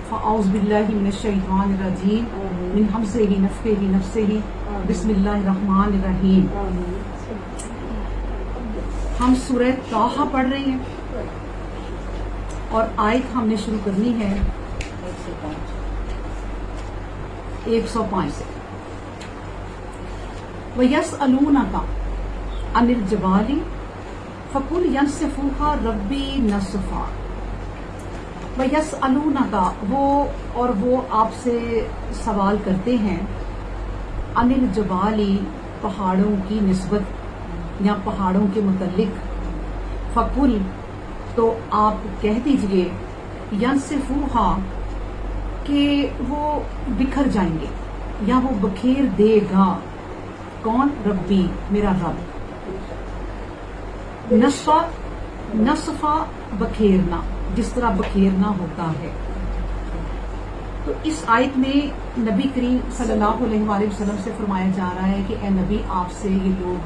فاعوذ باللہ من الشیطان الرجیم من ہمزہ نفخہ نفثہ بسم اللہ الرحمن الرحیم. ہم سورہ طٰہٰ پڑھ رہے ہیں اور آیت ہم نے شروع کرنی ہے 105 سے. وَيَسْأَلُونَكَ عَنِ الْجِبَالِ فَقُلْ يَنسِفُهَا رَبِّي نَسْفًا. وَيَسْأَلُونَكَ وہ آپ سے سوال کرتے ہیں عَنِ الْجِبَالِ پہاڑوں کی نسبت یا پہاڑوں کے متعلق. فَقُلْ تو آپ کہہ دیجئے يَنسِفُهَا کہ وہ بکھر جائیں گے یا وہ بکھیر دے گا. کون؟ ربی، میرا رب. نصفا بکھیرنا، جس طرح بکھیرنا ہوتا ہے. تو اس آیت میں نبی کریم صلی اللہ علیہ وآلہ وسلم سے فرمایا جا رہا ہے کہ اے نبی، آپ سے یہ لوگ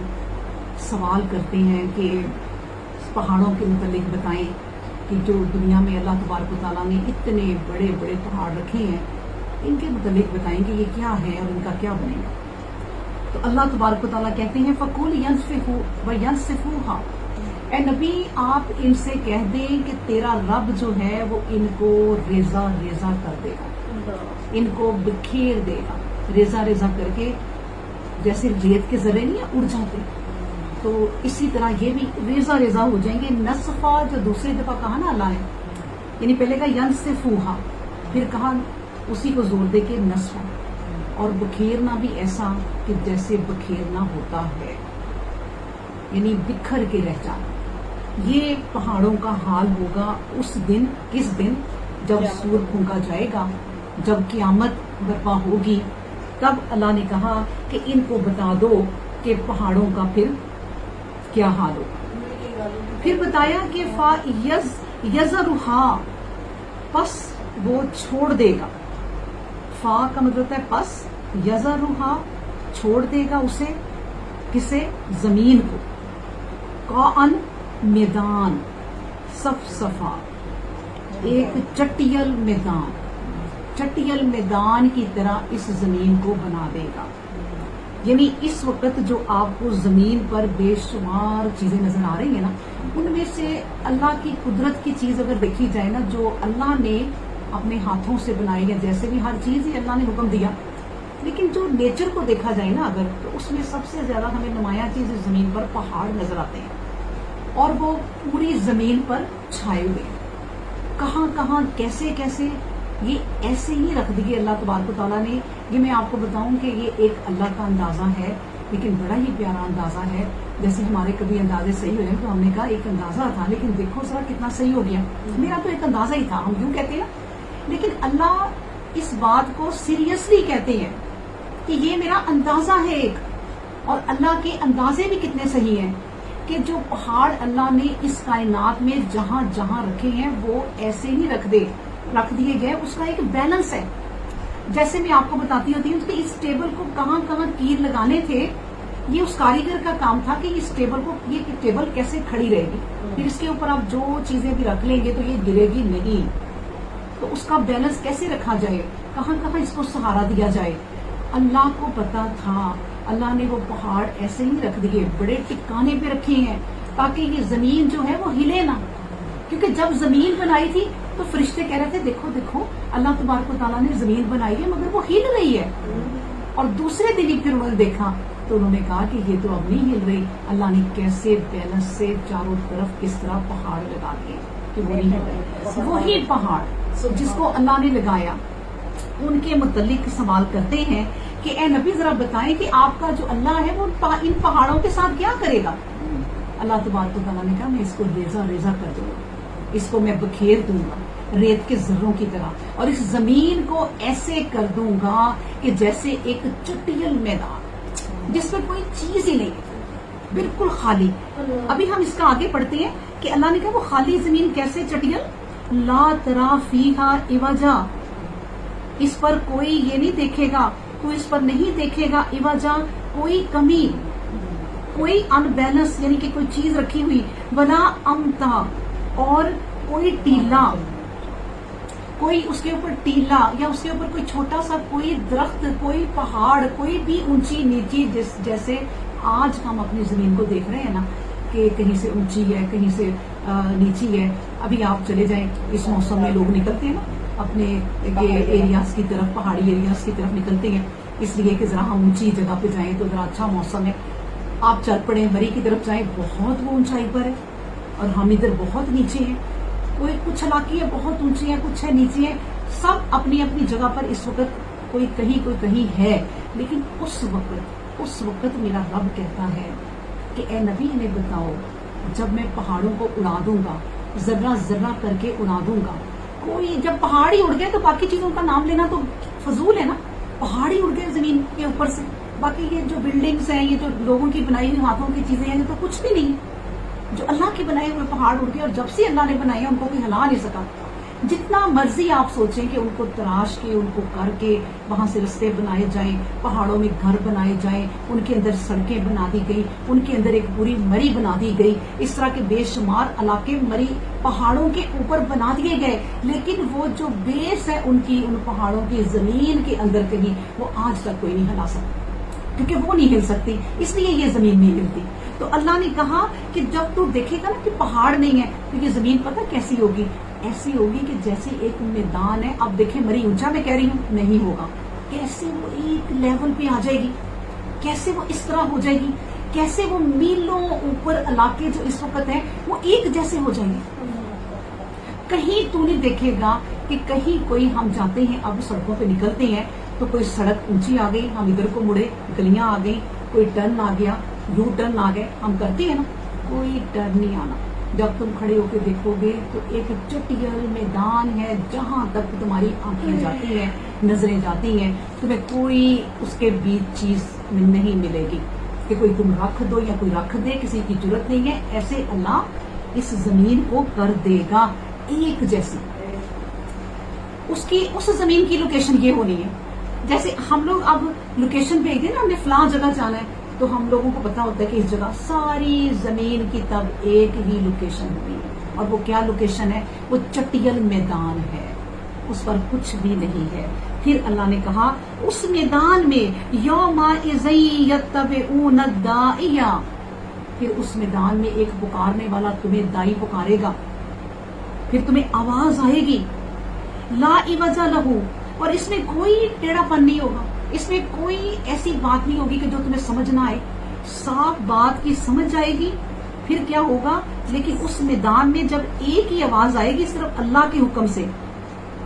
سوال کرتے ہیں کہ پہاڑوں کے متعلق بتائیں کہ جو دنیا میں اللہ تبارک و تعالیٰ نے اتنے بڑے بڑے پہاڑ رکھے ہیں، ان کے متعلق بتائیں کہ یہ کیا ہے اور ان کا کیا بنے گا. تو اللہ تبارک و تعالیٰ کہتے ہیں فَقُلْ يَنسِفُوهَا. اے نبی، آپ ان سے کہہ دیں کہ تیرا رب جو ہے وہ ان کو ریزہ ریزہ کر دے گا، ان کو بکھیر دے گا. ریزہ ریزہ کر کے جیسے ریت کے ذرے نہیں اڑ جاتے، تو اسی طرح یہ بھی ریزہ ریزہ ہو جائیں گے. نصفا جو دوسری دفعہ کہا نا اللہ نے، یعنی پہلے کہا ینسفوہا، پھر کہا اسی کو زور دے کے نصفا. اور بکھیرنا بھی ایسا کہ جیسے بکھیرنا ہوتا ہے، یعنی بکھر کے رہ جانا. یہ پہاڑوں کا حال ہوگا اس دن. کس دن؟ جب سور پھونکا جائے گا، جب قیامت برپا ہوگی. تب اللہ نے کہا کہ ان کو بتا دو کہ پہاڑوں کا پھر کیا حال ہو. پھر بتایا کہ فَيَذَرُهَا، پس وہ چھوڑ دے گا. فا کا مطلب ہے پس، یذرها چھوڑ دے گا اسے. کسے؟ زمین کو. قاعًا میدان، صفصفا ایک چٹیل میدان، چٹیل میدان کی طرح اس زمین کو بنا دے گا. یعنی اس وقت جو آپ کو زمین پر بے شمار چیزیں نظر آ رہی ہیں نا، ان میں سے اللہ کی قدرت کی چیز اگر دیکھی جائے نا، جو اللہ نے اپنے ہاتھوں سے بنائی ہے، جیسے بھی ہر چیز ہی اللہ نے حکم دیا، لیکن جو نیچر کو دیکھا جائے نا اگر، تو اس میں سب سے زیادہ ہمیں نمایاں چیز زمین پر پہاڑ نظر آتے ہیں، اور وہ پوری زمین پر چھائے ہوئے ہیں. کہاں کہاں کیسے کیسے یہ ایسے ہی رکھ دیے اللہ تبارک و تعالیٰ نے. یہ میں آپ کو بتاؤں کہ یہ ایک اللہ کا اندازہ ہے، لیکن بڑا ہی پیارا اندازہ ہے. جیسے ہمارے کبھی اندازے صحیح ہوئے تو ہم نے کہا ایک اندازہ تھا، لیکن دیکھو ذرا کتنا صحیح ہو گیا. میرا تو ایک اندازہ ہی تھا، ہم یوں کہتے ہیں، لیکن اللہ اس بات کو سیریسلی کہتے ہیں کہ یہ میرا اندازہ ہے ایک. اور اللہ کے اندازے بھی کتنے صحیح ہیں کہ جو پہاڑ اللہ نے اس کائنات میں جہاں جہاں رکھے ہیں وہ ایسے ہی رکھ دیے گئے. اس کا ایک بیلنس ہے. جیسے میں آپ کو بتاتی ہوتی ہوں کہ اس ٹیبل کو کہاں کہاں کیر لگانے تھے، یہ اس کاریگر کا کام تھا کہ اس ٹیبل کو، یہ ٹیبل کیسے کھڑی رہے گی، پھر اس کے اوپر آپ جو چیزیں بھی رکھ لیں گے تو یہ گرے گی نہیں. تو اس کا بیلنس کیسے رکھا جائے، کہاں کہاں اس کو سہارا دیا جائے. اللہ کو پتا تھا. اللہ نے وہ پہاڑ ایسے ہی رکھ دیے، بڑے ٹکانے پہ رکھے ہیں تاکہ یہ زمین جو ہے وہ ہلے نہ. کیونکہ جب زمین بنائی تھی تو فرشتے کہہ رہے تھے دیکھو دیکھو اللہ تبارک و تعالیٰ نے زمین بنائی ہے مگر وہ ہل رہی ہے. اور دوسرے دن ہی پھر انہوں نے دیکھا تو انہوں نے کہا کہ یہ تو اب نہیں ہل رہی. اللہ نے کیسے بیلنس سے چاروں طرف کس طرح پہاڑ لگا دیے کہ وہ نہیں ہل رہے. وہی پہاڑ جس کو اللہ نے لگایا، ان کے متعلق سوال کرتے ہیں کہ اے نبی ذرا بتائیں کہ آپ کا جو اللہ ہے وہ ان پہاڑوں کے ساتھ کیا کرے گا. اللہ تبارک و تعالیٰ نے کہا میں اس کو ریزہ ریزہ کر دوں گا، اس کو میں بکھیر دوں گا ریت کے ذروں کی طرح، اور اس زمین کو ایسے کر دوں گا کہ جیسے ایک چٹیل میدان جس میں کوئی چیز ہی نہیں، بالکل خالی. ابھی ہم اس کا آگے پڑھتے ہیں کہ اللہ نے کہا وہ خالی زمین کیسے چٹیل. لا ترا فیہا عوجا، اس پر کوئی یہ نہیں دیکھے گا، تو اس پر نہیں دیکھے گا عوجا، کوئی کمی، کوئی ان بیلنس یعنی کہ کوئی چیز رکھی ہوئی. ولا امتا، اور کوئی ٹیلا، کوئی اس کے اوپر ٹیلا یا اس کے اوپر کوئی چھوٹا سا کوئی درخت، کوئی پہاڑ، کوئی بھی اونچی نیچی، جیسے آج ہم اپنی زمین کو دیکھ رہے ہیں نا کہ کہیں سے اونچی ہے، کہیں سے نیچی ہے. ابھی آپ چلے جائیں، اس موسم میں لوگ نکلتے ہیں نا اپنے ایریاز کی طرف، پہاڑی ایریاز کی طرف نکلتے ہیں اس لیے کہ ذرا ہم اونچی جگہ پہ جائیں تو ذرا اچھا موسم ہے. آپ چل پڑیں مری کی طرف جائیں، بہت وہ اونچائی پر ہے اور ہم ادھر بہت نیچے ہیں. کوئی کچھ علاقے ہے بہت اونچی ہے، کچھ ہے نیچی ہے، سب اپنی اپنی جگہ پر اس وقت کوئی کہیں ہے. لیکن اس وقت میرا رب کہتا ہے کہ اے نبی انہیں بتاؤ، جب میں پہاڑوں کو اڑا دوں گا، ذرہ ذرہ کر کے اڑا دوں گا. کوئی جب پہاڑ ہی اڑ گئے تو باقی چیزوں کا نام لینا تو فضول ہے نا. پہاڑ ہی اڑ گئے زمین کے اوپر سے، باقی یہ جو بلڈنگز ہیں، یہ جو لوگوں کی بنائی ہوئی ہاتھوں کی چیزیں ہیں، یہ تو کچھ بھی نہیں. جو اللہ کے بنائے ہوئے پہاڑ اڑ گئے، اور جب سے اللہ نے بنائے ہیں ان کو کوئی ہلا نہیں سکا. جتنا مرضی آپ سوچیں کہ ان کو تراش کے، ان کو کر کے وہاں سے رستے بنائے جائیں، پہاڑوں میں گھر بنائے جائیں، ان کے اندر سڑکیں بنا دی گئی، ان کے اندر ایک پوری مری بنا دی گئی، اس طرح کے بے شمار علاقے مری پہاڑوں کے اوپر بنا دیے گئے. لیکن وہ جو بیس ہے ان پہاڑوں کی زمین کے اندر کہیں، وہ آج تک کوئی نہیں ہلا سکتا، کیونکہ وہ نہیں ہل سکتی، اس لیے یہ زمین نہیں ہلتی. تو اللہ نے کہا کہ جب تو دیکھے گا نا کہ پہاڑ نہیں ہے تو یہ زمین پتہ کیسی ہوگی؟ ایسی ہوگی کہ جیسے ایک میدان ہے. اب دیکھیں مری اونچا میں کہہ رہی ہوں نہیں ہوگا، کیسے وہ ایک لیول پہ آ جائے گی، کیسے وہ اس طرح ہو جائے گی، کیسے وہ میلوں اوپر علاقے جو اس وقت ہیں وہ ایک جیسے ہو جائیں گے. کہیں تو نہیں دیکھے گا کہ کہیں کوئی ہم جاتے ہیں، اب سڑکوں پہ نکلتے ہیں تو کوئی سڑک اونچی آ گئی، ہم ادھر کو مڑے، گلیاں آ گئی، کوئی ٹرن آ گیا، یو ٹرن آ گئے، ہم کرتے ہیں نا. کوئی ٹرن نہیں آنا. جب تم کھڑے ہو کے دیکھو گے تو ایک چٹیل میدان ہے، جہاں تک تمہاری آنکھیں جاتی ہیں، نظریں جاتی ہیں، تمہیں کوئی اس کے بیچ چیز نہیں ملے گی کہ کوئی تم رکھ دو یا کوئی رکھ دے، کسی کی ضرورت نہیں ہے. ایسے اللہ اس زمین کو کر دے گا ایک جیسی. اس زمین کی لوکیشن یہ ہونی ہے. جیسے ہم لوگ اب لوکیشن بھیج دیں نا، ہم نے فلاں جگہ جانا ہے تو ہم لوگوں کو پتا ہوتا ہے کہ اس جگہ ساری زمین کی تب ایک ہی لوکیشن ہوئی ہے. اور وہ کیا لوکیشن ہے؟ وہ چٹیل میدان ہے، اس پر کچھ بھی نہیں ہے. پھر اللہ نے کہا اس میدان میں یومئذ یتبعون الداعی، پھر اس میدان میں ایک پکارنے والا تمہیں دائی پکارے گا، پھر تمہیں آواز آئے گی، لا عوج لہ، اور اس میں کوئی ٹیڑھا پن نہیں ہوگا، اس میں کوئی ایسی بات نہیں ہوگی کہ جو تمہیں سمجھ نہ آئے. صاف بات کی سمجھ جائے گی. پھر کیا ہوگا؟ لیکن اس میدان میں جب ایک ہی آواز آئے گی صرف اللہ کے حکم سے،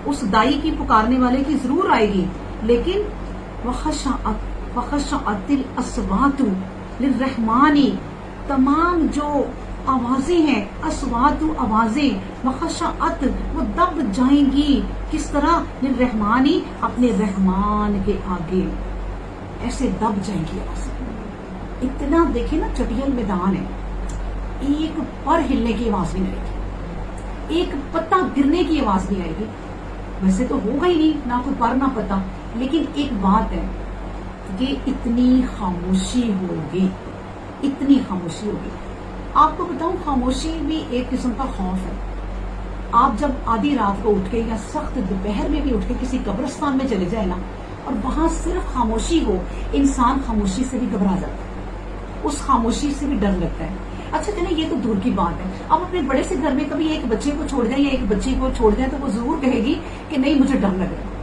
اس دائی کی پکارنے والے کی ضرور آئے گی، لیکن وخشعت الاصوات للرحمن، تمام جو آوازیں ہیں، اصوات آوازیں، وخشعت وہ دب جائیں گی. کس طرح؟ للرحمانی، اپنے رحمان کے آگے ایسے دب جائیں گی آوازیں. اتنا دیکھیں نا چٹیل میدان ہے، ایک پر ہلنے کی آواز نہیں آئے گی، ایک پتا گرنے کی آواز نہیں آئے گی. ویسے تو ہوگا ہی نہیں، نہ کوئی پر نہ پتا، لیکن ایک بات ہے کہ اتنی خاموشی ہوگی، اتنی خاموشی ہوگی. آپ کو بتاؤں خاموشی بھی ایک قسم کا خوف ہے. آپ جب آدھی رات کو اٹھ کے یا سخت دوپہر میں بھی اٹھ کے کسی قبرستان میں چلے جائیں نا اور وہاں صرف خاموشی ہو، انسان خاموشی سے بھی گھبرا جاتا ہے، اس خاموشی سے بھی ڈر لگتا ہے. اچھا چلیں یہ تو دور کی بات ہے. آپ اپنے بڑے سے گھر میں کبھی ایک بچے کو چھوڑ دیں یا ایک بچی کو چھوڑ دیں تو وہ ضرور کہے گی کہ نہیں مجھے ڈر لگ رہا ہے،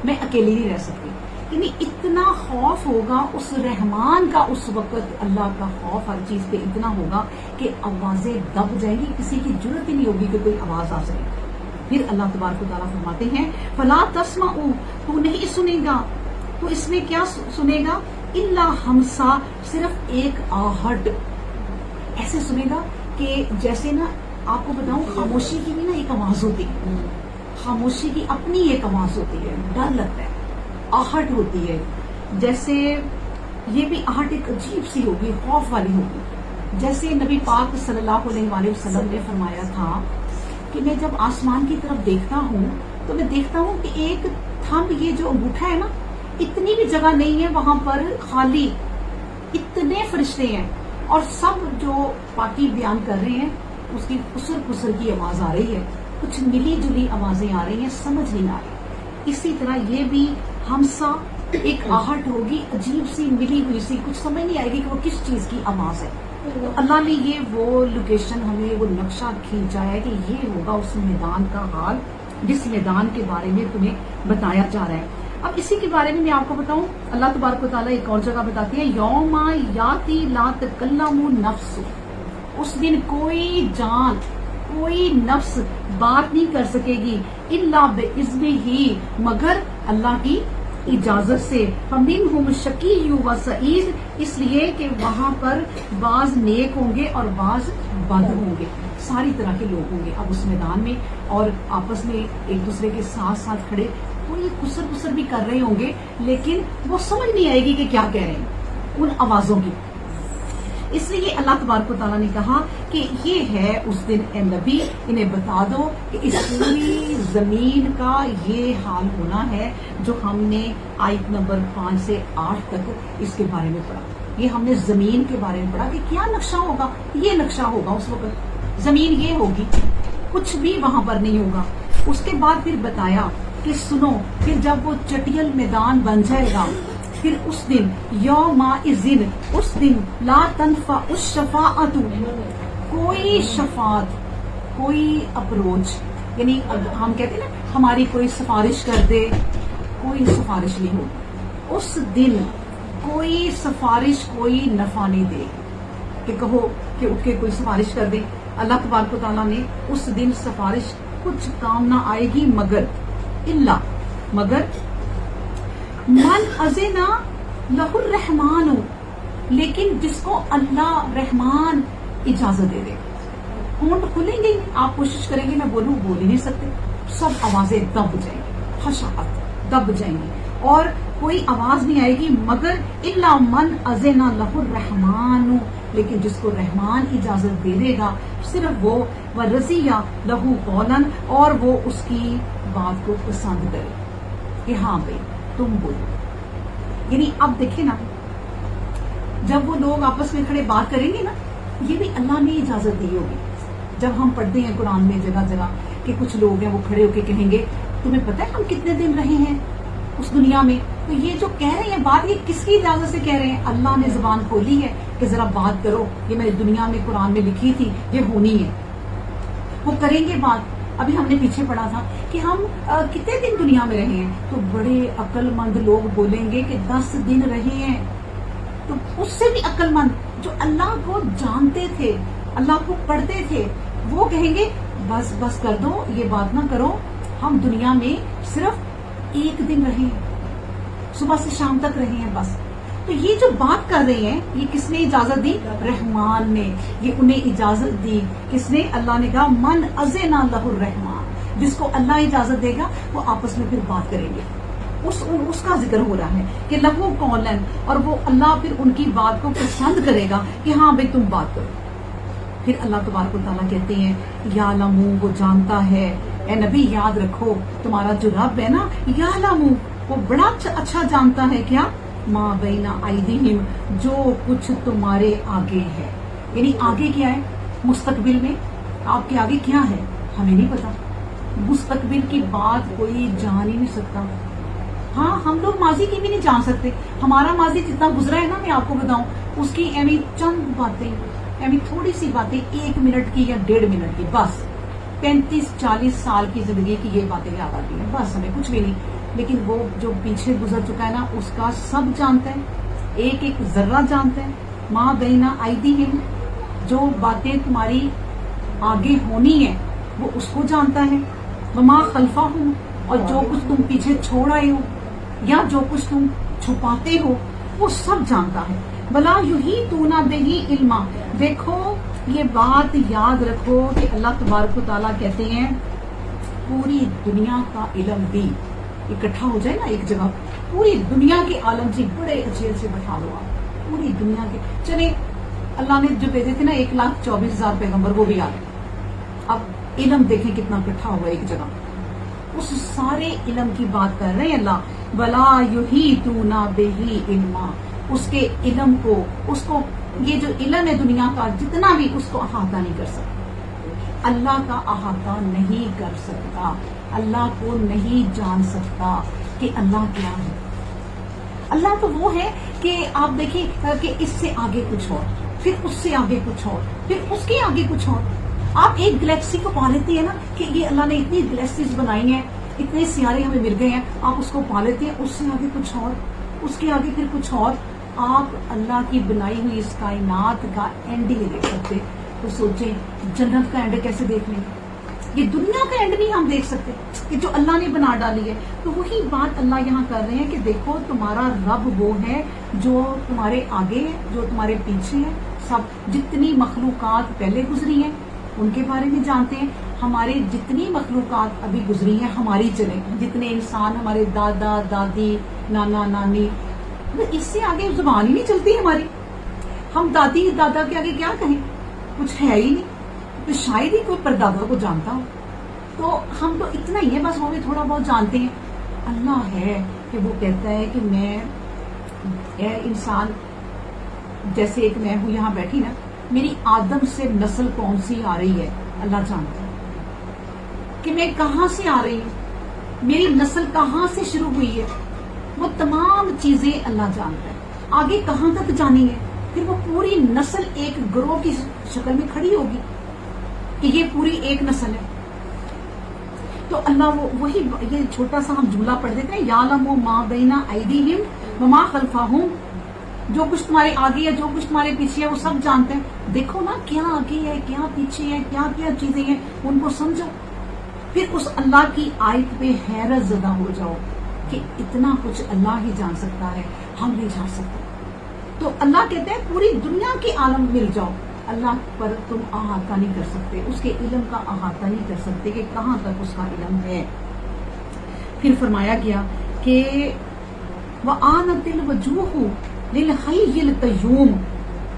میں اکیلی نہیں رہ سکتی. یعنی اتنا خوف ہوگا اس رحمان کا، اس وقت اللہ کا خوف ہر چیز پہ اتنا ہوگا کہ آوازیں دب جائیں گی، کسی کی ضرورت ہی نہیں ہوگی کہ کوئی آواز آ سکے. پھر اللہ تبارک و تعالیٰ فرماتے ہیں فلا تسمع، تو نہیں سنے گا. تو اس میں کیا سنے گا؟ الا ہمسا، صرف ایک آہٹ. ایسے سنے گا کہ جیسے نا آپ کو بتاؤں خاموشی کی بھی نا ایک آواز ہوتی ہے، خاموشی کی اپنی ایک آواز ہوتی ہے، ڈر لگتا ہے، آہٹ ہوتی ہے. جیسے یہ بھی آہٹ ایک عجیب سی ہوگی، خوف والی ہوگی. جیسے نبی پاک صلی اللہ علیہ وآلہ وسلم نے فرمایا تھا کہ میں جب آسمان کی طرف دیکھتا ہوں تو میں دیکھتا ہوں کہ ایک تھمب، یہ جو انگوٹھا ہے نا، اتنی بھی جگہ نہیں ہے وہاں پر خالی، اتنے فرشتے ہیں اور سب جو پاکی بیان کر رہے ہیں، اس کی پسر پسر کی آواز آ رہی ہے. کچھ ملی جلی آوازیں آ رہی ہیں، سمجھ نہیں آ رہی. اسی طرح یہ بھی ہمسا ایک آہٹ ہوگی عجیب سی ملی ہوئی سی، کچھ سمجھ نہیں آئے گی کہ وہ کس چیز کی آواز ہے. تو اللہ نے یہ وہ لوکیشن ہمیں وہ نقشہ کھینچا ہے کہ یہ ہوگا اس میدان کا حال جس میدان کے بارے میں تمہیں بتایا جا رہا ہے. اب اسی کے بارے میں آپ کو بتاؤں، اللہ تبارک و تعالیٰ ایک اور جگہ بتاتی ہے یوم یاتی لا تکلم نفس، اس دن کوئی جان کوئی نفس بات نہیں کر سکے گی الا باذنہ، مگر اللہ کی اجازت سے. فمنہم شقی و سعید، اس لیے کہ وہاں پر بعض نیک ہوں گے اور بعض بد ہوں گے، ساری طرح کے لوگ ہوں گے اب اس میدان میں، اور آپس میں ایک دوسرے کے ساتھ ساتھ کھڑے کوئی خسر خسر بھی کر رہے ہوں گے، لیکن وہ سمجھ نہیں آئے گی کہ کیا کہہ رہے ہیں ان آوازوں کی. اس لیے اللہ تبارک و تعالیٰ نے کہا کہ یہ ہے اس دن، اے نبی انہیں بتا دو کہ اس پوری زمین کا یہ حال ہونا ہے جو ہم نے آیت نمبر 5 سے 8 تک اس کے بارے میں پڑھا. یہ ہم نے زمین کے بارے میں پڑھا کہ کیا نقشہ ہوگا، یہ نقشہ ہوگا اس وقت، زمین یہ ہوگی، کچھ بھی وہاں پر نہیں ہوگا. اس کے بعد پھر بتایا کہ سنو، پھر جب وہ چٹیل میدان بن جائے گا، پھر اس دن یومئذ، اس دن لا تنفع الشفاعت، کوئی شفاعت، کوئی اپروچ، یعنی ہم کہتے ہیں نا ہماری کوئی سفارش کر دے، کوئی سفارش نہیں ہوگی اس دن، کوئی سفارش کوئی نفع نہیں دے کہ کہو کہ اٹھ کے کوئی سفارش کر دے. اللہ تبارک و تعالیٰ نے اس دن سفارش کچھ کام نہ آئے گی مگر من اذن لہ الرحمن، لیکن جس کو اللہ رحمان اجازت دے دے. ہونٹ کھلیں گے، آپ کوشش کریں گے میں بولوں، بول ہی نہیں سکتے، سب آوازیں دب جائیں گی، خشعت دب جائیں گی، اور کوئی آواز نہیں آئے گی مگر الا من اذن لہ الرحمن، لیکن جس کو رحمان اجازت دے دے گا صرف وہ، ورضی لہ قولا، اور وہ اس کی بات کو پسند کرے کہ ہاں بھائی تم بولو. یعنی اب دیکھیں نا، جب وہ لوگ آپس میں کھڑے بات کریں گے نا، یہ بھی اللہ نے اجازت دی ہوگی. جب ہم پڑھتے ہیں قرآن میں جگہ جگہ کہ کچھ لوگ ہیں وہ کھڑے ہو کے کہیں گے تمہیں پتہ ہے ہم کتنے دن رہے ہیں اس دنیا میں، تو یہ جو کہہ رہے ہیں بات، یہ کس کی اجازت سے کہہ رہے ہیں؟ اللہ نے زبان کھولی ہے کہ ذرا بات کرو، یہ میں نے دنیا میں قرآن میں لکھی تھی، یہ ہونی ہے. وہ کریں گے بات. ابھی ہم نے پیچھے پڑھا تھا کہ ہم کتنے دن دنیا میں رہے ہیں، تو بڑے عقل مند لوگ بولیں گے کہ 10 دن رہے ہیں. تو اس سے بھی عقل مند جو اللہ کو جانتے تھے، اللہ کو پڑھتے تھے، وہ کہیں گے بس بس کر دو، یہ بات نہ کرو، ہم دنیا میں صرف 1 دن رہے ہیں، صبح سے شام تک رہے ہیں بس. تو یہ جو بات کر رہے ہیں یہ کس نے اجازت دی؟ رحمان نے. یہ انہیں اجازت دی، کس نے؟ اللہ نے کہا من اذن لہ الرحمان، جس کو اللہ اجازت دے گا وہ آپس میں پھر بات کریں گے. اس کا ذکر ہو رہا ہے کہ لہو قولا، اور وہ اللہ پھر ان کی بات کو پسند کرے گا کہ ہاں بھائی تم بات کرو. پھر اللہ تبارک و تعالیٰ کہتے ہیں یعلم، وہ جانتا ہے. اے نبی یاد رکھو تمہارا جو رب ہے نا، یعلم، وہ بڑا اچھا جانتا ہے کیا؟ ما بین ایدیہم، جو کچھ تمہارے آگے ہے. یعنی آگے کیا ہے؟ مستقبل میں آپ کے آگے کیا ہے ہمیں نہیں پتا. مستقبل کی بات کوئی جان ہی نہیں سکتا. ہاں ہم لوگ ماضی کی بھی نہیں جان سکتے. ہمارا ماضی جتنا گزرا ہے نا، میں آپ کو بتاؤں اس کی چند باتیں، تھوڑی سی باتیں 1 منٹ کی یا 1.5 منٹ کی، بس 35-40 سال کی زندگی کی یہ باتیں یاد آتی ہیں، بس ہمیں کچھ بھی نہیں. لیکن وہ جو پیچھے گزر چکا ہے نا اس کا سب جانتا ہے، ایک ایک ذرہ جانتا ہے. ما بین ایدیہم، جو باتیں تمہاری آگے ہونی ہیں وہ اس کو جانتا ہے. وما خلفہم، اور جو کچھ تم پیچھے چھوڑ آئے ہو یا جو کچھ تم چھپاتے ہو وہ سب جانتا ہے. ولا یحیطون بہ علما، دیکھو یہ بات یاد رکھو کہ اللہ تبارک و تعالیٰ کہتے ہیں پوری دنیا کا علم بھی اکٹھا ہو جائے نا ایک جگہ، پوری دنیا کے عالم سے بڑے اچھے بٹھا دو آپ، پوری دنیا کے. چلے اللہ نے جو بھیجے تھے نا 1,24,000 پیغمبر، وہ بھی آ گئے. اب علم دیکھیں کتنا اکٹھا ہوا ایک جگہ، اس سارے علم کی بات کر رہے ہیں اللہ. ولا یحیطون بہ علما، اس کے علم کو، اس کو، یہ جو علم ہے دنیا کا جتنا بھی، اس کو احاطہ نہیں کر سکتے. اللہ کا احاطہ نہیں کر سکتا، اللہ کو نہیں جان سکتا کہ اللہ کیا ہے۔ اللہ تو وہ ہے کہ آپ دیکھیں کہ اس سے آگے کچھ اور، پھر اس سے آگے کچھ اور، پھر اس کے آگے کچھ اور۔ آپ ایک گلیکسی کو پا لیتی ہیں نا کہ یہ اللہ نے اتنی گلیکسیز بنائی ہیں، اتنے سیارے ہمیں مل گئے ہیں، آپ اس کو پا لیتے ہیں، اس سے آگے کچھ اور، اس کے آگے پھر کچھ اور۔ آپ اللہ کی بنائی ہوئی اس کائنات کا اینڈ ہی نہیں دیکھ سکتے، تو سوچیں جنت کا اینڈ کیسے دیکھ لیں گے؟ یہ دنیا کا اینڈ نہیں ہم دیکھ سکتے کہ جو اللہ نے بنا ڈالی ہے۔ تو وہی بات اللہ یہاں کر رہے ہیں کہ دیکھو تمہارا رب وہ ہے جو تمہارے آگے ہے، جو تمہارے پیچھے ہے، سب جتنی مخلوقات پہلے گزری ہیں ان کے بارے میں جانتے ہیں، ہماری جتنی مخلوقات ابھی گزری ہیں ہماری چلیں، جتنے انسان ہمارے دادا دادی نانا نانی، اس سے آگے زبان ہی نہیں چلتی ہماری۔ ہم دادی دادا کے آگے کیا کہیں، کچھ ہے ہی نہیں، تو شاید ہی کوئی پردادا کو جانتا ہو، تو ہم تو اتنا ہی ہے بس، وہ بھی تھوڑا بہت جانتے ہیں۔ اللہ ہے کہ وہ کہتا ہے کہ میں انسان جیسے ایک میں ہوں یہاں بیٹھی نا، میری آدم سے نسل کون سی آ رہی ہے اللہ جانتا ہے، کہ میں کہاں سے آ رہی ہوں، میری نسل کہاں سے شروع ہوئی ہے، وہ تمام چیزیں اللہ جانتا ہے۔ آگے کہاں تک جانی ہے، پھر وہ پوری نسل ایک گروہ کی شکل میں کھڑی ہوگی کہ یہ پوری ایک نسل ہے۔ تو اللہ وہی یہ چھوٹا سا ہم جملہ پڑھ دیتے ہیں، یعلم ما بین ایدیہم وما خلفہم، جو کچھ تمہارے آگے ہے جو کچھ تمہارے پیچھے ہے وہ سب جانتے ہیں۔ دیکھو نا کیا آگے ہے کیا پیچھے ہے، کیا کیا چیزیں ہیں، ان کو سمجھو، پھر اس اللہ کی آیت پہ حیرت زدہ ہو جاؤ کہ اتنا کچھ اللہ ہی جان سکتا ہے، ہم نہیں جان سکتے۔ تو اللہ کہتے ہیں پوری دنیا کے عالم مل جاؤ، اللہ پر تم احاطہ نہیں کر سکتے، اس کے علم کا احاطہ نہیں کر سکتے کہ کہاں تک اس کا علم ہے۔ پھر فرمایا گیا کہ وَآنَتِ الْوُجُوهُ لِلْحَيِّ الْقَيُّومِ،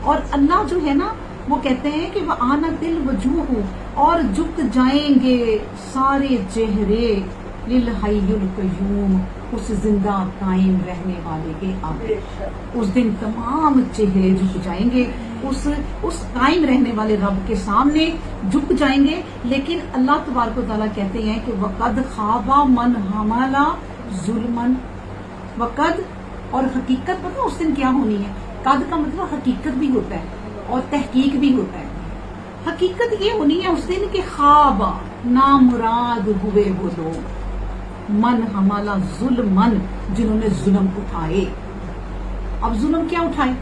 اور اللہ جو ہے نا وہ کہتے ہیں کہ وَآنَتِ الْوُجُوهُ، اور جھک جائیں گے سارے چہرے لِلْحَيِّ الْقَيُّومِ، اس زندہ قائم رہنے والے کے آگے۔ اس دن تمام چہرے جھک جائیں گے، اس قائم رہنے والے رب کے سامنے جھک جائیں گے۔ لیکن اللہ تبارک و تعالیٰ کہتے ہیں کہ وَقَدْ خَابَ مَنْ حَمَلَ ظُلْمًا، وقد اور حقیقت پتہ اس دن کیا ہونی ہے، قد کا مطلب حقیقت بھی ہوتا ہے اور تحقیق بھی ہوتا ہے۔ حقیقت یہ ہونی ہے اس دن کہ خواب نامراد ہوئے وہ لوگ، من حملہ ظلمن، جنہوں نے ظلم اٹھائے۔ اب ظلم کیا اٹھائے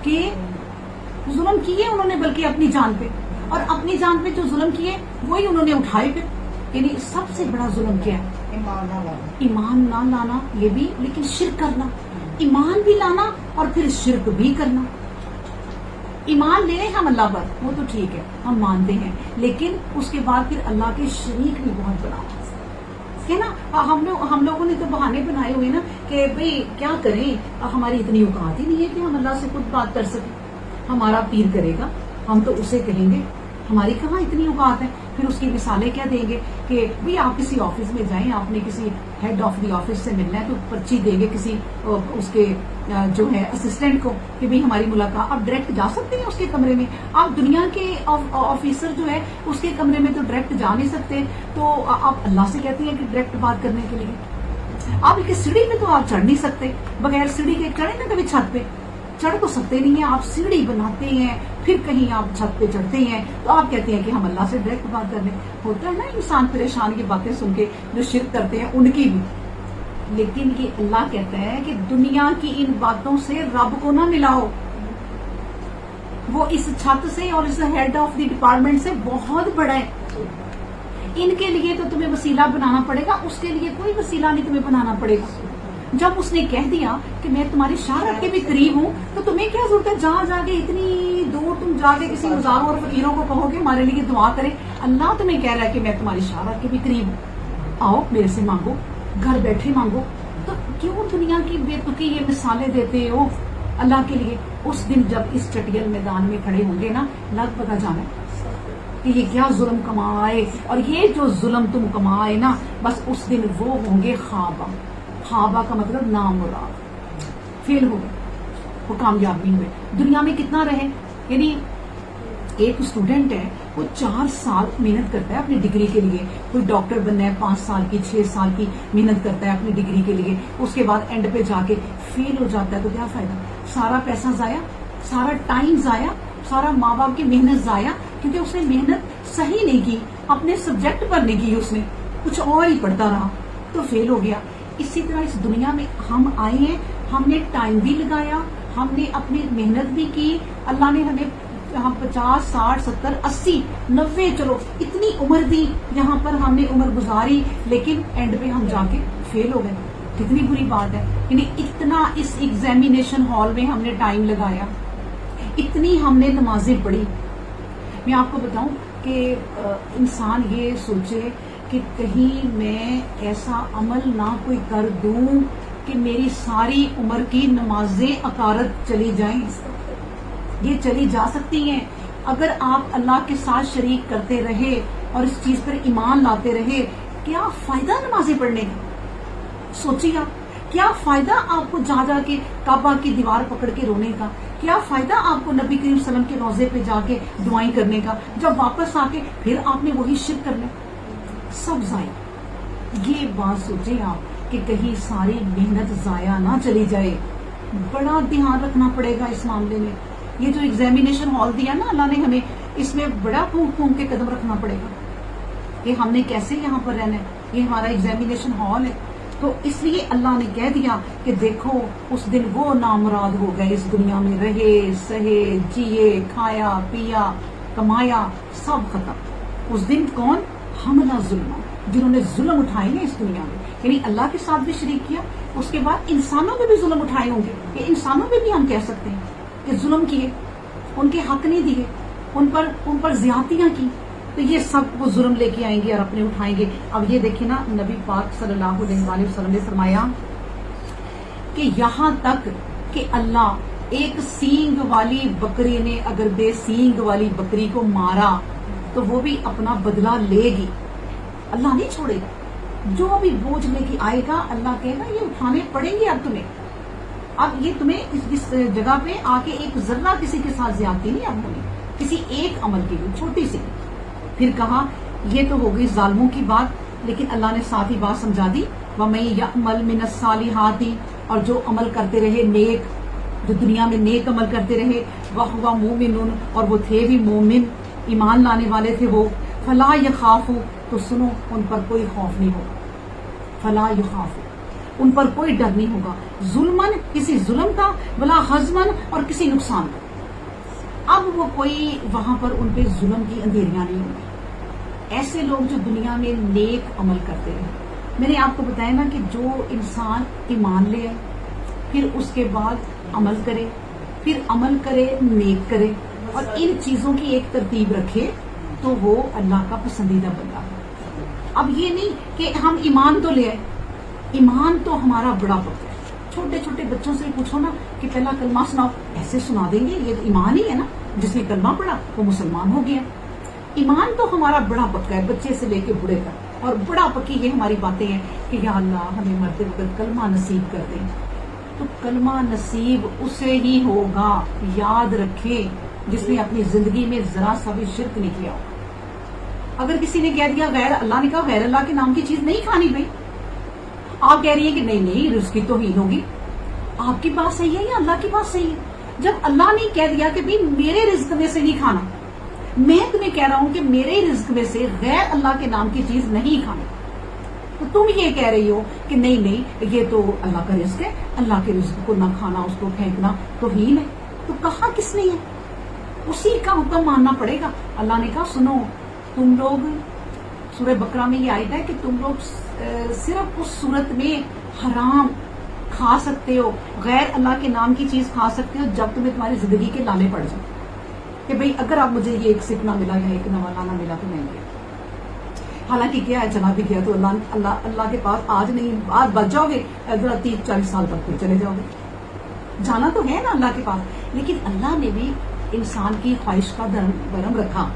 کہ ظلم کیے انہوں نے، بلکہ اپنی جان پہ، اور اپنی جان پہ جو ظلم کیے وہی انہوں نے اٹھائے پھر۔ یعنی سب سے بڑا ظلم کیا ہے؟ ایمان نہ لانا، یہ بھی، لیکن شرک کرنا، ایمان بھی لانا اور پھر شرک بھی کرنا۔ ایمان لے ہم اللہ پر وہ تو ٹھیک ہے، ہم مانتے ہیں، لیکن اس کے بعد پھر اللہ کے شریک بھی بہت بڑا ہے نا۔ ہم لوگوں نے تو بہانے بنائے ہوئے نا کہ بھئی کیا کریں، ہماری اتنی اوقات ہی نہیں ہے کہ ہم اللہ سے خود بات کر سکیں، ہمارا پیر کرے گا ہم تو اسے کہیں گے، ہماری کہاں اتنی اوقات ہے۔ پھر اس کی مثالیں کیا دیں گے کہ بھئی آپ کسی آفس میں جائیں، آپ نے کسی ہیڈ آف دی آفس سے ملنا ہے تو پرچی دیں گے کسی اس کے جو ہے اسسٹنٹ کو کہ بھئی ہماری ملاقات، آپ ڈائریکٹ جا سکتے ہیں اس کے کمرے میں، آپ دنیا کے آفیسر جو ہے اس کے کمرے میں تو ڈائریکٹ جا نہیں سکتے، تو آپ اللہ سے کہتے ہیں کہ ڈائریکٹ بات کرنے کے لیے آپ ایک سیڑھی پہ تو آپ چڑھ نہیں سکتے، بغیر سیڑھی کے چڑھے نا کبھی چھت پہ، چڑھ تو سکتے نہیں ہیں، آپ سیڑھی بناتے ہیں پھر کہیں آپ چھت پہ چڑھتے ہیں، تو آپ کہتے ہیں کہ ہم اللہ سے ڈائریکٹ بات کر لیں۔ ہوتا ہے نا انسان پریشان کی باتیں سن کے جو شرک کرتے ہیں ان کی بھی، لیکن یہ اللہ کہتا ہے کہ دنیا کی ان باتوں سے رب کو نہ ملاؤ، وہ اس چھت سے اور اس ہیڈ آف دی ڈپارٹمنٹ سے بہت بڑا ہے، ان کے لیے تو تمہیں وسیلہ بنانا پڑے گا، اس کے لیے کوئی وسیلہ نہیں تمہیں بنانا پڑے گا۔ جب اس نے کہہ دیا کہ میں تمہاری شارت کے بھی قریب ہوں، تو تمہیں کیا ضرورت ہے جہاں جا کے اتنی دور تم جا کے کسی مزاروں اور فقیروں کو کہو کہ ہمارے لیے دعا کریں۔ اللہ تمہیں کہہ رہا ہے کہ میں تمہاری شارت کے بھی قریب ہوں، آؤ میرے سے مانگو، گھر بیٹھے مانگو۔ تو کیوں دنیا کی بے تکی یہ مثالیں دیتے ہو اللہ کے لیے؟ اس دن جب اس چٹیل میدان میں کھڑے ہوں گے نا، لگ پتا جانا کہ یہ کیا ظلم کمائے، اور یہ جو ظلم تم کمائے نا، بس اس دن وہ ہوں گے خوابہ۔ خوابہ کا مطلب نامراد، فیل ہو گئے، وہ کامیاب نہیں ہوئے۔ دنیا میں کتنا رہے، یعنی ایک اسٹوڈنٹ ہے وہ 4 سال محنت کرتا ہے اپنی ڈگری کے لیے. کوئی ڈاکٹر بننا ہے 5 سال کی 6 سال کی محنت کرتا ہے اپنی ڈگری کے لیے. اس کے بعد اینڈ پہ جا کے فیل ہو جاتا ہے تو کیا فائدہ؟ سارا پیسہ ضائع, سارا ٹائم ضائع, سارا ماں باپ کی محنت ضائع, کیونکہ اس نے محنت صحیح نہیں کی, اپنے سبجیکٹ پر نہیں کی, اس نے کچھ اور ہی پڑھتا رہا تو فیل ہو گیا. اسی طرح اس دنیا میں ہم آئے ہیں, ہم نے ٹائم بھی لگایا, ہم نے اپنی محنت بھی کی, اللہ نے ہمیں 50 60 70 80 90 چلو اتنی عمر دی, یہاں پر ہم نے عمر گزاری, لیکن اینڈ پہ ہم جا کے فیل ہو گئے. کتنی بری بات ہے. یعنی اتنا اس ایگزامینیشن ہال میں ہم نے ٹائم لگایا, اتنی ہم نے نمازیں پڑھی. میں آپ کو بتاؤں کہ انسان یہ سوچے کہ کہیں میں ایسا عمل نہ کوئی کر دوں کہ میری ساری عمر کی نمازیں اکارت چلی جائیں. یہ چلی جا سکتی ہیں اگر آپ اللہ کے ساتھ شریک کرتے رہے اور اس چیز پر ایمان لاتے رہے. کیا فائدہ نمازیں پڑھنے کا؟ سوچیے آپ, کیا فائدہ آپ کو جا جا کے کعبہ کی دیوار پکڑ کے رونے کا؟ کیا فائدہ آپ کو نبی کریم صلی اللہ علیہ وسلم کے روضے پہ جا کے دعائیں کرنے کا, جب واپس آ کے پھر آپ نے وہی شرک کرنا؟ سب ضائع. یہ بات سوچیں آپ کہ کہیں ساری محنت ضائع نہ چلی جائے. بڑا دھیان رکھنا پڑے گا اس معاملے میں. یہ جو ایگزامینیشن ہال دیا نا اللہ نے ہمیں, اس میں بڑا پھونک پھونک کے قدم رکھنا پڑے گا کہ ہم نے کیسے یہاں پر رہنا ہے. یہ ہمارا ایگزامینیشن ہال ہے. تو اس لیے اللہ نے کہہ دیا کہ دیکھو اس دن وہ نامراد ہو گئے, اس دنیا میں رہے سہے جیے کھایا پیا کمایا سب ختم. اس دن کون؟ حملہ ظلم, جنہوں نے ظلم اٹھائے ہیں اس دنیا میں, یعنی اللہ کے ساتھ بھی شریک کیا, اس کے بعد انسانوں پہ بھی ظلم اٹھائے ہوں گے. یہ انسانوں پہ بھی ہم کہہ سکتے ہیں کہ ظلم کیے, ان کے حق نہیں دیے, ان پر زیادتیاں کی, تو یہ سب وہ ظلم لے کے آئیں گے اور اپنے اٹھائیں گے. اب یہ دیکھیں نا, نبی پاک صلی اللہ علیہ وآلہ وسلم نے فرمایا کہ یہاں تک کہ اللہ ایک سینگ والی بکری نے اگر بے سینگ والی بکری کو مارا تو وہ بھی اپنا بدلہ لے گی, اللہ نہیں چھوڑے گا. جو بھی بوجھ لے کے آئے گا اللہ کہے گا یہ اٹھانے پڑیں گے اب تمہیں. اب یہ تمہیں اس جگہ پہ آ کے ایک ذرہ کسی کے ساتھ زیادتی نہیں اب ہونی, کسی ایک عمل کی بھی چھوٹی سی. پھر کہا یہ تو ہو گئی ظالموں کی بات, لیکن اللہ نے ساتھ ہی بات سمجھا دی, وَمَن يَعْمَلْ مِنَ الصَّالِحَاتِ, اور جو عمل کرتے رہے نیک, جو دنیا میں نیک عمل کرتے رہے, وَهُوَ مُؤْمِنٌ, اور وہ تھے بھی مومن, ایمان لانے والے تھے وہ, فَلَا يَخَافُ, تو سنو ان پر کوئی خوف نہیں ہوگا, فَلَا يَخَافُ, ان پر کوئی ڈر نہیں ہوگا, ظلمن, کسی ظلم کا, ولا حزمن, اور کسی نقصان کا. اب وہ کوئی وہاں پر ان پہ ظلم کی اندھیریاں نہیں ہوں گی. ایسے لوگ جو دنیا میں نیک عمل کرتے ہیں, میں نے آپ کو بتایا نا کہ جو انسان ایمان لے آئے, پھر اس کے بعد عمل کرے, پھر عمل کرے نیک کرے, اور ان چیزوں کی ایک ترتیب رکھے, تو وہ اللہ کا پسندیدہ بندہ ہے. اب یہ نہیں کہ ہم ایمان تو لے آئے, ایمان تو ہمارا بڑا پکا ہے. چھوٹے چھوٹے بچوں سے پوچھو نا کہ پہلا کلمہ سناؤ, ایسے سنا دیں گے, یہ تو ایمان ہی ہے نا, جس نے کلمہ پڑھا وہ مسلمان ہو گیا. ایمان تو ہمارا بڑا پکا ہے, بچے سے لے کے بڑے تک. اور بڑا پکی یہ ہماری باتیں ہیں کہ یا اللہ ہمیں مرتے وقت کلمہ نصیب کر دیں. تو کلمہ نصیب اسے ہی ہوگا, یاد رکھے, جس نے اپنی زندگی میں ذرا سا بھی شرک نہیں کیا. اگر کسی نے کہہ دیا غیر اللہ, نے کہا غیر اللہ کے نام کی چیز نہیں کھانی بھائی, آپ کہہ رہی ہیں کہ نہیں نہیں رزق کی توہین ہوگی, آپ کی بات صحیح ہے یا اللہ کی بات صحیح ہے؟ جب اللہ نے کہہ دیا کہ بھائی میرے رزق میں سے نہیں کھانا, میں تمہیں کہہ رہا ہوں کہ میرے رزق میں سے غیر اللہ کے نام کی چیز نہیں کھانی, تو تم یہ کہہ رہی ہو کہ نہیں نہیں یہ تو اللہ کا رزق ہے, اللہ کے رزق کو نہ کھانا, اس کو پھینکنا توہین ہے. تو کہا کس نے ہے؟ اسی کا حکم ماننا پڑے گا. اللہ نے کہا سنو, تم لوگ, سورہ بقرہ میں یہ آیت ہے کہ تم لوگ صرف اس صورت میں حرام کھا سکتے ہو, غیر اللہ کے نام کی چیز کھا سکتے ہو جب تمہیں تمہاری زندگی کے لالے پڑ جائیں کہ بھئی اگر آپ مجھے یہ ایک سپ نہ ملا یا ایک نوالا نہ ملا تو نہیں گیا. حالانکہ کیا ہے, چلا بھی گیا تو اللہ کے پاس آج نہیں آج بچ جاؤ گے, 30-40 سال تک پھر چلے جاؤ گے. جانا تو ہے نا اللہ کے پاس, لیکن اللہ نے بھی انسان کی خواہش کا برم رکھا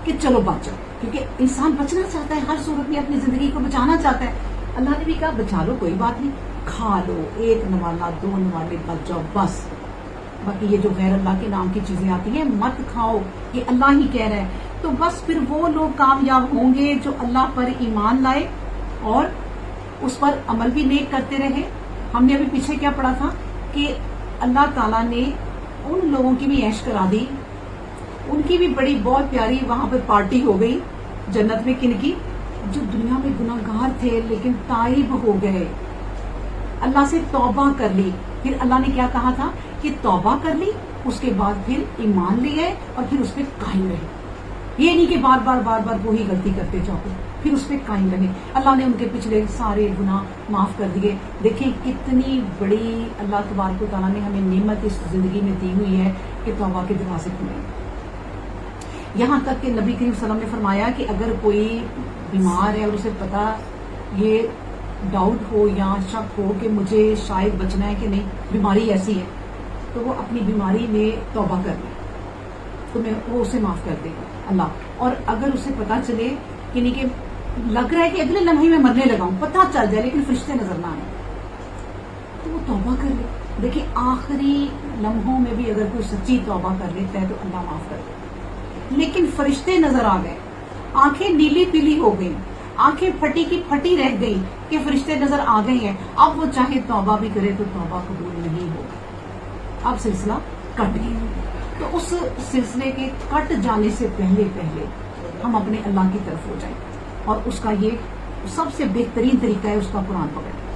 کہ چلو بچ جاؤ, کیونکہ انسان بچنا چاہتا ہے, ہر صورت میں اپنی زندگی کو بچانا چاہتا ہے. اللہ نے بھی کہا بچا لو کوئی بات نہیں, کھا لو, 1 نوالا 2 نوالے بچ جاؤ بس. باقی یہ جو غیر اللہ کے نام کی چیزیں آتی ہیں مت کھاؤ, یہ اللہ ہی کہہ رہا ہے. تو بس پھر وہ لوگ کامیاب ہوں گے جو اللہ پر ایمان لائے اور اس پر عمل بھی نیک کرتے رہے. ہم نے ابھی پیچھے کیا پڑھا تھا کہ اللہ تعالیٰ نے ان لوگوں کی بھی عیش کرا دی, ان کی بھی بڑی بہت پیاری وہاں پہ پارٹی ہو گئی جنت میں. کن کی؟ جو دنیا میں گناہ گار تھے لیکن تائب ہو گئے, اللہ سے توبہ کر لی. پھر اللہ نے کیا کہا تھا کہ توبہ کر لی, اس کے بعد پھر ایمان لے گئے اور پھر اس پہ قائم رہے. یہ نہیں کہ بار بار وہی غلطی کرتے جاؤ, پھر اس پہ قائم رہے. اللہ نے ان کے پچھلے سارے گناہ معاف کر دیے. دیکھیں کتنی بڑی اللہ تبارک و تعالیٰ نے ہمیں نعمت اس زندگی میں دی ہوئی ہے کہ توبہ کے دروازے کھلے. یہاں تک کہ نبی کریم صلی اللہ علیہ وسلم نے فرمایا کہ اگر کوئی بیمار ہے اور اسے پتا یہ ڈاؤٹ ہو یا شک ہو کہ مجھے شاید بچنا ہے کہ نہیں, بیماری ایسی ہے, تو وہ اپنی بیماری میں توبہ کر لے تو وہ اسے معاف کر دے گا اللہ. اور اگر اسے پتا چلے کہ نہیں کہ لگ رہا ہے کہ اگلے لمحے میں مرنے لگا ہوں, پتہ چل جائے لیکن فرشتے نظر نہ آئے, تو وہ توبہ کر لے. دیکھیں آخری لمحوں میں بھی اگر کوئی سچی توبہ کر لیتا ہے تو اللہ معاف کر دے. لیکن فرشتے نظر آ گئے, آنکھیں نیلی پیلی ہو گئی, آنکھیں پھٹی کی پھٹی رہ گئی کہ فرشتے نظر آ گئے ہیں, اب وہ چاہے توبہ بھی کرے تو توبہ قبول نہیں ہوگی, اب سلسلہ کٹ گیا. تو اس سلسلے کے کٹ جانے سے پہلے ہم اپنے اللہ کی طرف ہو جائیں, اور اس کا یہ سب سے بہترین طریقہ ہے اس کا قرآن پکڑنا.